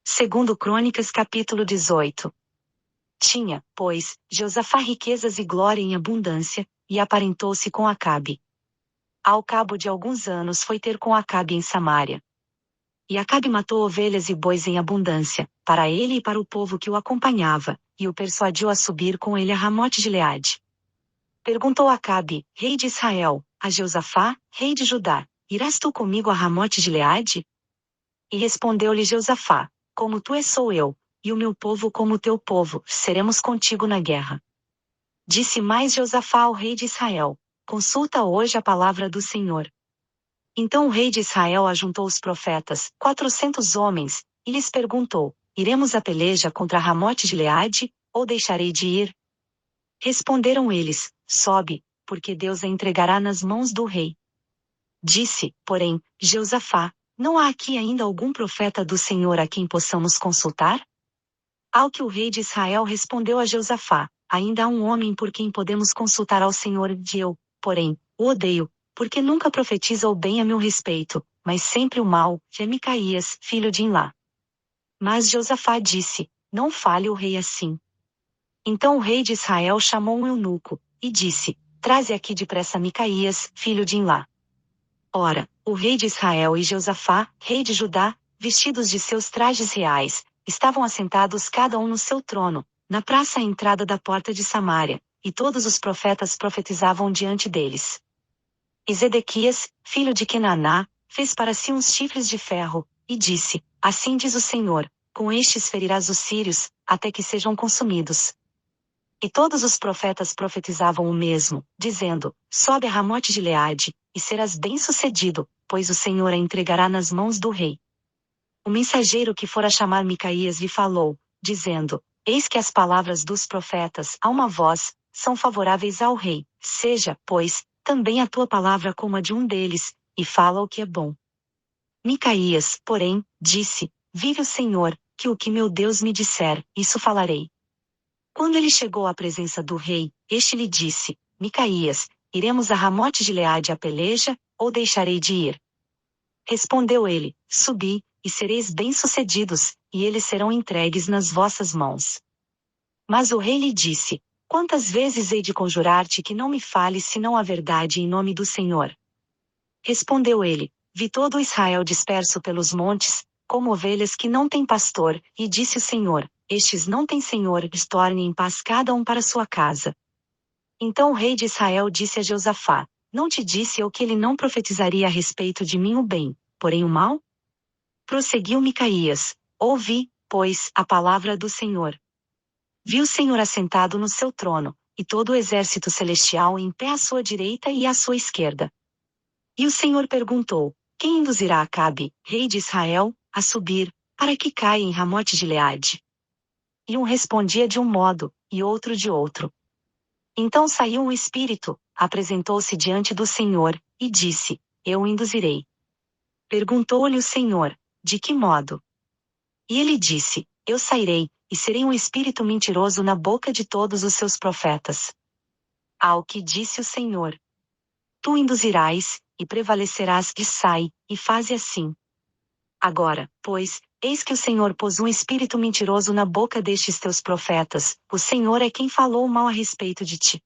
Segundo Crônicas capítulo 18. Tinha, pois, Josafá riquezas e glória em abundância, e aparentou-se com Acabe. Ao cabo de alguns anos foi ter com Acabe em Samaria. E Acabe matou ovelhas e bois em abundância, para ele e para o povo que o acompanhava, e o persuadiu a subir com ele a Ramote-Gileade. Perguntou Acabe, rei de Israel, a Josafá, rei de Judá: Irás tu comigo a Ramote-Gileade? E respondeu-lhe Josafá: Como tu és sou eu, e o meu povo como o teu povo, seremos contigo na guerra. Disse mais Josafá ao rei de Israel: Consulta hoje a palavra do Senhor. Então o rei de Israel ajuntou os profetas, 400 homens, e lhes perguntou: Iremos a peleja contra Ramote-Gileade, ou deixarei de ir? Responderam eles: Sobe, porque Deus a entregará nas mãos do rei. Disse, porém, Josafá: Não há aqui ainda algum profeta do Senhor a quem possamos consultar? Ao que o rei de Israel respondeu a Josafá: Ainda há um homem por quem podemos consultar ao Senhor, e eu, porém, o odeio, porque nunca profetiza o bem a meu respeito, mas sempre o mal, que é Micaías, filho de Imlá. Mas Josafá disse: Não fale o rei assim. Então o rei de Israel chamou um eunuco, e disse: Traze aqui depressa Micaías, filho de Imlá. Ora, o rei de Israel e Josafá, rei de Judá, vestidos de seus trajes reais, estavam assentados cada um no seu trono, na praça à entrada da porta de Samaria, e todos os profetas profetizavam diante deles. E Zedequias, filho de Kenaná, fez para si uns chifres de ferro, e disse: Assim diz o Senhor: Com estes ferirás os sírios, até que sejam consumidos. E todos os profetas profetizavam o mesmo, dizendo: Sobe a Ramote-Gileade, e serás bem-sucedido, pois o Senhor a entregará nas mãos do rei. O mensageiro que fora chamar Micaías lhe falou, dizendo: Eis que as palavras dos profetas, a uma voz, são favoráveis ao rei. Seja, pois, também a tua palavra como a de um deles, e fala o que é bom. Micaías, porém, disse: Vive o Senhor, que o que meu Deus me disser, isso falarei. Quando ele chegou à presença do rei, este lhe disse: Micaías, iremos a Ramote-Gileade à peleja, ou deixarei de ir? Respondeu ele: Subi, e sereis bem-sucedidos, e eles serão entregues nas vossas mãos. Mas o rei lhe disse: Quantas vezes hei de conjurar-te que não me fales senão a verdade em nome do Senhor? Respondeu ele: Vi todo Israel disperso pelos montes, como ovelhas que não têm pastor, e disse o Senhor: Estes não têm senhor, tornem em paz cada um para sua casa. Então o rei de Israel disse a Josafá: Não te disse eu que ele não profetizaria a respeito de mim o bem, porém o mal? Prosseguiu Micaías: Ouvi, pois, a palavra do Senhor. Vi o Senhor assentado no seu trono, e todo o exército celestial em pé à sua direita e à sua esquerda. E o Senhor perguntou: Quem induzirá Acabe, rei de Israel, a subir, para que caia em Ramote-Gileade? E um respondia de um modo, e outro de outro. Então saiu um espírito, apresentou-se diante do Senhor, e disse: Eu o induzirei. Perguntou-lhe o Senhor: De que modo? E ele disse: Eu sairei, e serei um espírito mentiroso na boca de todos os seus profetas. Ao que disse o Senhor: Tu induzirás, e prevalecerás, e sai, e faze assim. Agora, pois, eis que o Senhor pôs um espírito mentiroso na boca destes teus profetas, o Senhor é quem falou mal a respeito de ti.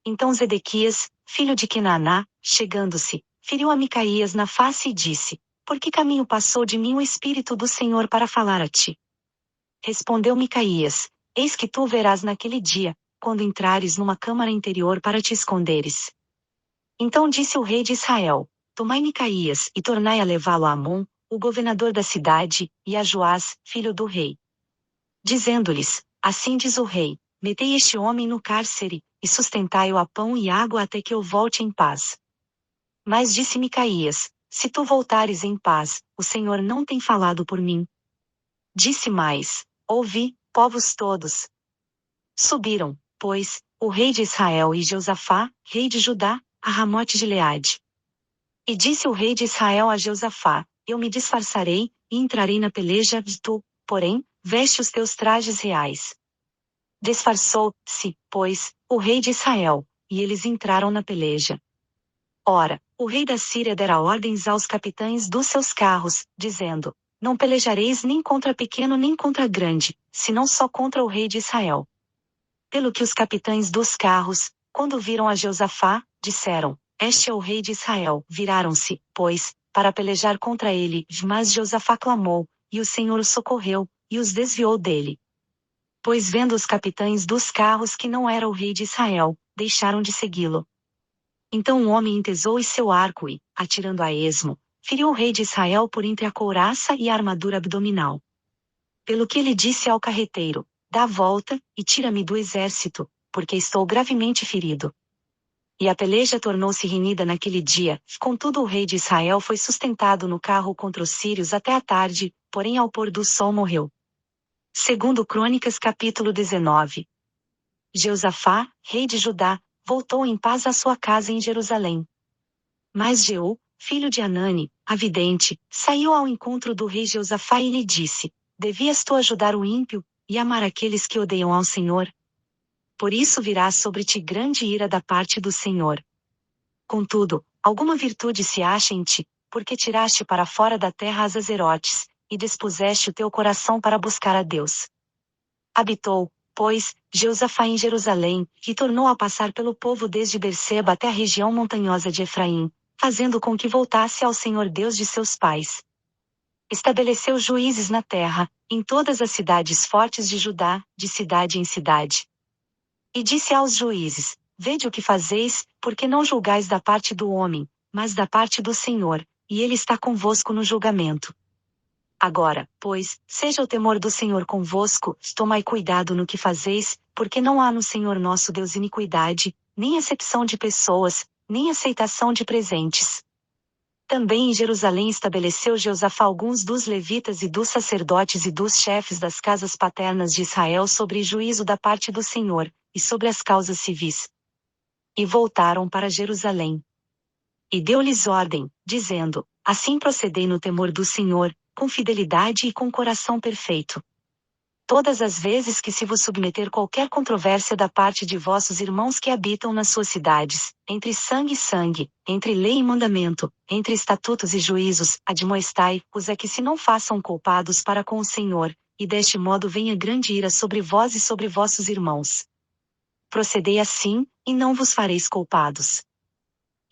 Então Zedequias, filho de Kenaná, chegando-se, feriu a Micaías na face e disse: Por que caminho passou de mim o espírito do Senhor para falar a ti? Respondeu Micaías: Eis que tu verás naquele dia, quando entrares numa câmara interior para te esconderes. Então disse o rei de Israel: Tomai Micaías e tornai a levá-lo a Amon, o governador da cidade, e a Joás, filho do rei. Dizendo-lhes: Assim diz o rei: Metei este homem no cárcere, e sustentai-o a pão e água até que eu volte em paz. Mas disse Micaías: Se tu voltares em paz, o Senhor não tem falado por mim. Disse mais: Ouvi, povos todos. Subiram, pois, o rei de Israel e Josafá, rei de Judá, a Ramote-Gileade. E disse o rei de Israel a Josafá: Eu me disfarçarei, e entrarei na peleja, e tu, porém, veste os teus trajes reais. Disfarçou-se, pois, o rei de Israel, e eles entraram na peleja. Ora, o rei da Síria dera ordens aos capitães dos seus carros, dizendo: não pelejareis nem contra pequeno nem contra grande, senão só contra o rei de Israel. Pelo que os capitães dos carros, quando viram a Josafá, disseram: Este é o rei de Israel. Viraram-se, pois, para pelejar contra ele, mas Josafá clamou, e o Senhor o socorreu, e os desviou dele. Pois vendo os capitães dos carros que não era o rei de Israel, deixaram de segui-lo. Então o homem entesou seu arco e, atirando a esmo, feriu o rei de Israel por entre a couraça e a armadura abdominal. Pelo que ele disse ao carreteiro: Dá a volta, e tira-me do exército, porque estou gravemente ferido. E a peleja tornou-se renhida naquele dia, contudo o rei de Israel foi sustentado no carro contra os sírios até a tarde, porém ao pôr do sol morreu. Segundo Crônicas capítulo 19. Jeosafá, rei de Judá, voltou em paz à sua casa em Jerusalém. Mas Jeú, filho de Hanani, a vidente, saiu ao encontro do rei Jeosafá e lhe disse: Devias tu ajudar o ímpio, e amar aqueles que odeiam ao Senhor? Por isso virá sobre ti grande ira da parte do Senhor. Contudo, alguma virtude se acha em ti, porque tiraste para fora da terra as azerotes, e dispuseste o teu coração para buscar a Deus. Habitou, pois, Jeosafá em Jerusalém, e tornou a passar pelo povo desde Berseba até a região montanhosa de Efraim, fazendo com que voltasse ao Senhor Deus de seus pais. Estabeleceu juízes na terra, em todas as cidades fortes de Judá, de cidade em cidade. E disse aos juízes: Vede o que fazeis, porque não julgais da parte do homem, mas da parte do Senhor, e ele está convosco no julgamento. Agora, pois, seja o temor do Senhor convosco, tomai cuidado no que fazeis, porque não há no Senhor nosso Deus iniquidade, nem acepção de pessoas, nem aceitação de presentes. Também em Jerusalém estabeleceu Jeosafá alguns dos levitas e dos sacerdotes e dos chefes das casas paternas de Israel sobre juízo da parte do Senhor, e sobre as causas civis. E voltaram para Jerusalém. E deu-lhes ordem, dizendo: Assim procedei no temor do Senhor, com fidelidade e com coração perfeito. Todas as vezes que se vos submeter qualquer controvérsia da parte de vossos irmãos que habitam nas suas cidades, entre sangue e sangue, entre lei e mandamento, entre estatutos e juízos, admoestai-os a que se não façam culpados para com o Senhor, e deste modo venha grande ira sobre vós e sobre vossos irmãos. Procedei assim, e não vos fareis culpados.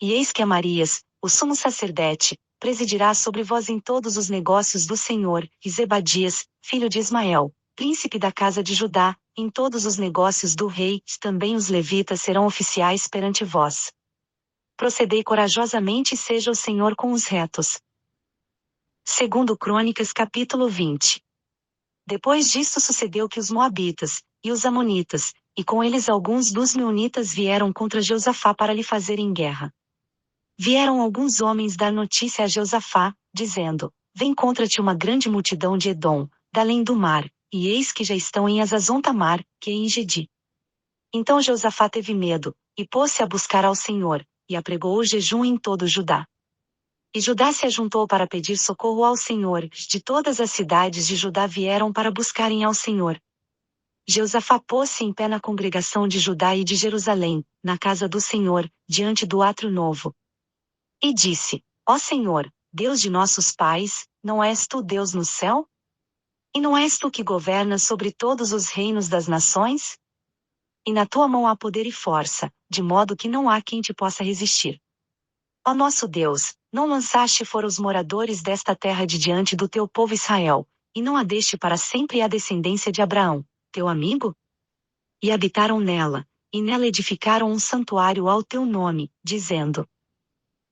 E eis que Amarias, o sumo sacerdote, presidirá sobre vós em todos os negócios do Senhor, e Zebadias, filho de Ismael, príncipe da casa de Judá, em todos os negócios do rei, também os levitas serão oficiais perante vós. Procedei corajosamente e seja o Senhor com os retos. Segundo Crônicas capítulo 20. Depois disto sucedeu que os Moabitas, e os Amonitas, e com eles alguns dos Meunitas vieram contra Jeosafá para lhe fazerem guerra. Vieram alguns homens dar notícia a Jeosafá, dizendo: Vem contra-te uma grande multidão de Edom, da além do mar, e eis que já estão em Azazon-Tamar, que é em Gedi. Então Jeosafá teve medo, e pôs-se a buscar ao Senhor, e apregou o jejum em todo Judá. E Judá se ajuntou para pedir socorro ao Senhor, de todas as cidades de Judá vieram para buscarem ao Senhor. Jeosafá pôs-se em pé na congregação de Judá e de Jerusalém, na casa do Senhor, diante do átrio novo. E disse: Ó Senhor, Deus de nossos pais, não és tu Deus no céu? E não és tu que governas sobre todos os reinos das nações? E na tua mão há poder e força, de modo que não há quem te possa resistir. Ó nosso Deus, não lançaste fora os moradores desta terra de diante do teu povo Israel, e não a deste para sempre a descendência de Abraão, teu amigo? E habitaram nela, e nela edificaram um santuário ao teu nome, dizendo: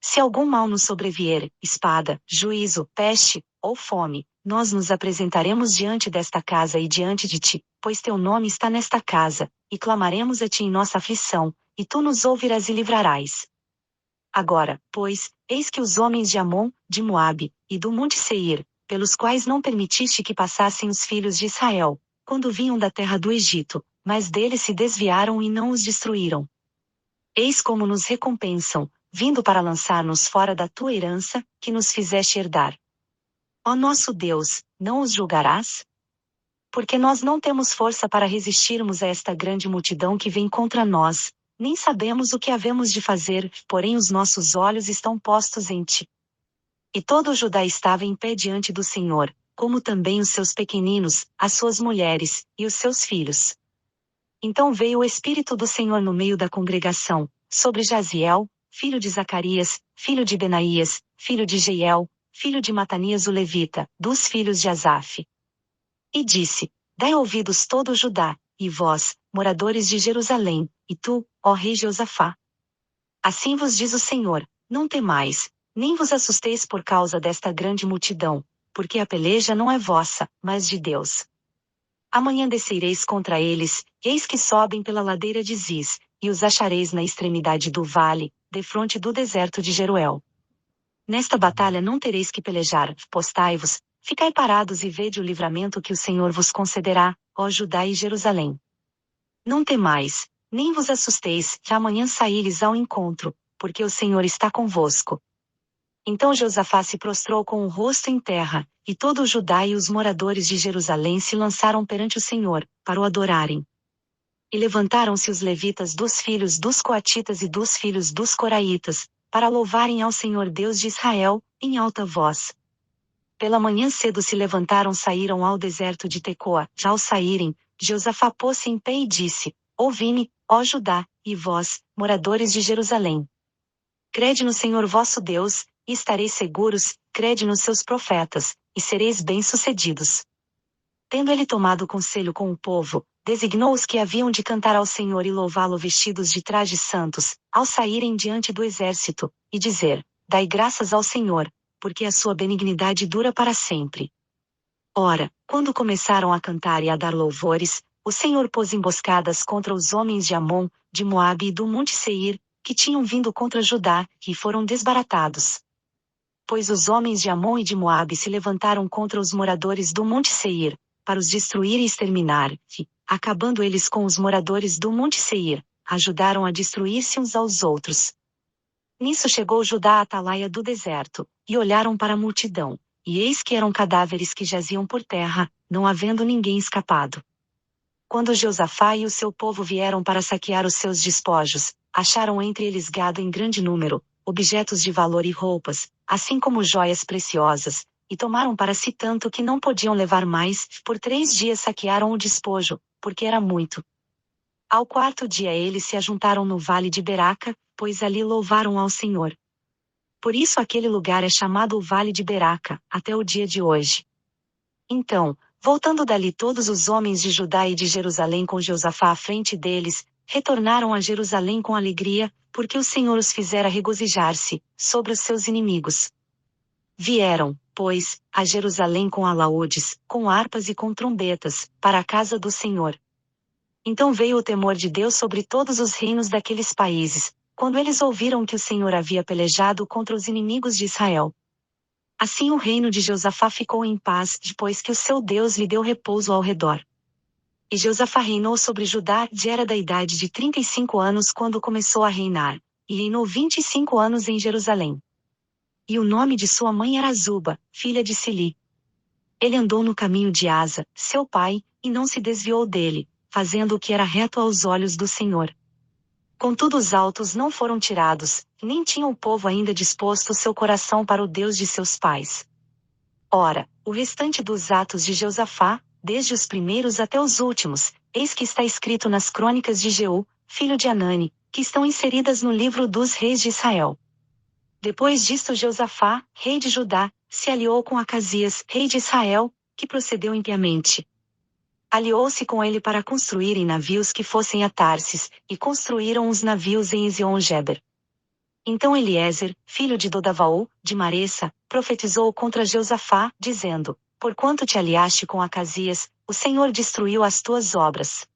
Se algum mal nos sobrevier, espada, juízo, peste, ou fome, nós nos apresentaremos diante desta casa e diante de ti, pois teu nome está nesta casa, e clamaremos a ti em nossa aflição, e tu nos ouvirás e livrarás. Agora, pois, eis que os homens de Amon, de Moabe, e do monte Seir, pelos quais não permitiste que passassem os filhos de Israel, quando vinham da terra do Egito, mas deles se desviaram e não os destruíram. Eis como nos recompensam, vindo para lançar-nos fora da tua herança, que nos fizeste herdar. Ó nosso Deus, não os julgarás? Porque nós não temos força para resistirmos a esta grande multidão que vem contra nós, nem sabemos o que havemos de fazer, porém os nossos olhos estão postos em ti. E todo o Judá estava em pé diante do Senhor, como também os seus pequeninos, as suas mulheres, e os seus filhos. Então veio o Espírito do Senhor no meio da congregação, sobre Jaziel, filho de Zacarias, filho de Benaías, filho de Jeiel, filho de Matanias o levita, dos filhos de Asaf. E disse: Dai ouvidos todo Judá, e vós, moradores de Jerusalém, e tu, ó rei Josafá. Assim vos diz o Senhor: não temais, nem vos assusteis por causa desta grande multidão, porque a peleja não é vossa, mas de Deus. Amanhã descereis contra eles, eis que sobem pela ladeira de Ziz, e os achareis na extremidade do vale, defronte do deserto de Jeruel. Nesta batalha não tereis que pelejar, postai-vos, ficai parados e vede o livramento que o Senhor vos concederá, ó Judá e Jerusalém. Não temais, nem vos assusteis, que amanhã saíres ao encontro, porque o Senhor está convosco. Então Josafá se prostrou com o rosto em terra, e todo o Judá e os moradores de Jerusalém se lançaram perante o Senhor, para o adorarem. E levantaram-se os levitas dos filhos dos coatitas e dos filhos dos coraitas, para louvarem ao Senhor Deus de Israel, em alta voz. Pela manhã cedo se levantaram, saíram ao deserto de Tecoa. Já ao saírem, Josafá pôs-se em pé e disse: Ouvi-me, ó Judá, e vós, moradores de Jerusalém. Crede no Senhor vosso Deus, e estareis seguros, crede nos seus profetas, e sereis bem-sucedidos. Tendo ele tomado conselho com o povo, designou os que haviam de cantar ao Senhor e louvá-lo vestidos de trajes santos, ao saírem diante do exército, e dizer: Dai graças ao Senhor, porque a sua benignidade dura para sempre. Ora, quando começaram a cantar e a dar louvores, o Senhor pôs emboscadas contra os homens de Amon, de Moabe e do monte Seir, que tinham vindo contra Judá, e foram desbaratados. Pois os homens de Amon e de Moabe se levantaram contra os moradores do monte Seir, para os destruir e exterminar, e, acabando eles com os moradores do monte Seir, ajudaram a destruir-se uns aos outros. Nisso chegou Judá à atalaia do deserto, e olharam para a multidão, e eis que eram cadáveres que jaziam por terra, não havendo ninguém escapado. Quando Josafá e o seu povo vieram para saquear os seus despojos, acharam entre eles gado em grande número, objetos de valor e roupas, assim como joias preciosas, e tomaram para si tanto que não podiam levar mais. Por 3 dias saquearam o despojo, porque era muito. Ao 4º dia eles se ajuntaram no vale de Beraca, pois ali louvaram ao Senhor. Por isso aquele lugar é chamado o Vale de Beraca, até o dia de hoje. Então, voltando dali todos os homens de Judá e de Jerusalém com Josafá à frente deles, retornaram a Jerusalém com alegria, porque o Senhor os fizera regozijar-se, sobre os seus inimigos. Vieram, pois, a Jerusalém com alaúdes, com harpas e com trombetas, para a casa do Senhor. Então veio o temor de Deus sobre todos os reinos daqueles países, quando eles ouviram que o Senhor havia pelejado contra os inimigos de Israel. Assim o reino de Josafá ficou em paz, depois que o seu Deus lhe deu repouso ao redor. E Josafá reinou sobre Judá, era da idade de 35 anos quando começou a reinar, e reinou 25 anos em Jerusalém. E o nome de sua mãe era Zuba, filha de Sili. Ele andou no caminho de Asa, seu pai, e não se desviou dele, fazendo o que era reto aos olhos do Senhor. Contudo os altos não foram tirados, nem tinha o povo ainda disposto seu coração para o Deus de seus pais. Ora, o restante dos atos de Josafá, desde os primeiros até os últimos, eis que está escrito nas crônicas de Jeú, filho de Anani, que estão inseridas no livro dos reis de Israel. Depois disto Josafá, rei de Judá, se aliou com Acasias, rei de Israel, que procedeu impiamente. Aliou-se com ele para construírem navios que fossem a Tarsis, e construíram os navios em Ezion-Geber. Então Eliezer, filho de Dodavaú, de Maressa, profetizou contra Josafá, dizendo: Porquanto te aliaste com Acasias, o Senhor destruiu as tuas obras.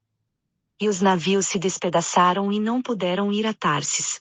E os navios se despedaçaram e não puderam ir a Tarsis.